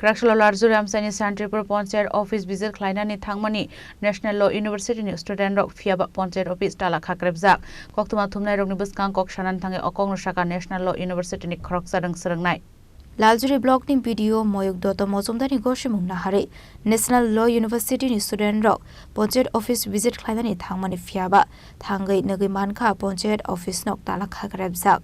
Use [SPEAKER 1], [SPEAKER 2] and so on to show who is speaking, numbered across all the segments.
[SPEAKER 1] Krakshala Larjuri Amsani Santripur Poncher Office visit Klainani Thangmani National Law University ni student rok Fiaba Poncher Office Tala Khakrebzak Koktuma Thumnai Rokni Buskang Kok Shanan Thange Okong Shaka National Law University ni Krok Sarang Sarangnai Laljuri blog ni video Moyuk Doto Mozumdani Goshimung Nahari National Law University ni student rok Poncher Office visit Klainani Thangmani Fiaba Thangai Nagi Manka Poncher Office nok Tala Khakrebzak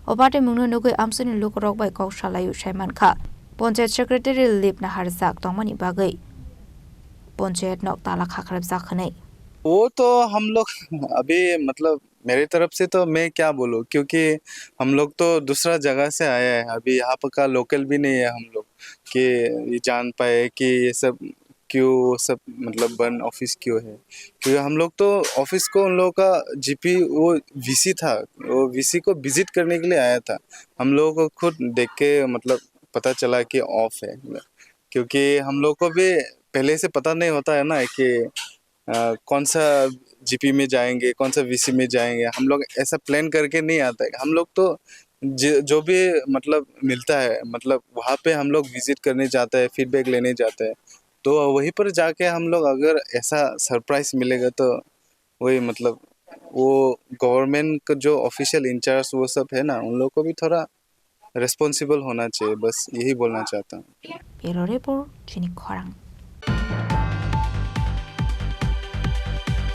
[SPEAKER 1] Obate Mungno Nugai Amsani Lukorok by Kok Shalayu Shaimanka panchayat secretary लिप नहरजाक तोंगमनी बागै पंचायत नोक ताला खाखरबजाक खनै
[SPEAKER 2] वो तो हम लोग अभी मतलब मेरी तरफ से तो मैं क्या बोलूं क्योंकि हम लोग तो दूसरा जगह से आए हैं अभी यहाँ का लोकल भी नहीं है हम लोग कि ये जान पाए कि ये सब क्यों सब मतलब बंद ऑफिस क्यों है क्योंकि हम लोग तो ऑफिस को उन लोगों का जीपी वो वीसी था वो वीसी को विजिट करने के लिए आया था हम लोगों को खुद देख के मतलब पता चला कि ऑफ है क्योंकि हम लोग को भी पहले से पता नहीं होता है ना कि कौन सा जीपी में जाएंगे कौन सा वीसी में जाएंगे हम लोग ऐसा प्लान करके नहीं आता है हम लोग तो जो भी मतलब मिलता है मतलब वहाँ पे हम लोग विजिट करने जाते हैं फीडबैक लेने जाते हैं तो वहीं पर जाके हम लोग अगर ऐसा सरप्राइज मिलेगा तो वही मतलब वो गवर्नमेंट का जो ऑफिशियल इंचार्ज वो सब है ना उन लोग को भी थोड़ा रिस्पॉन्सिबल होना चाहिए बस यही बोलना चाहता हूँ।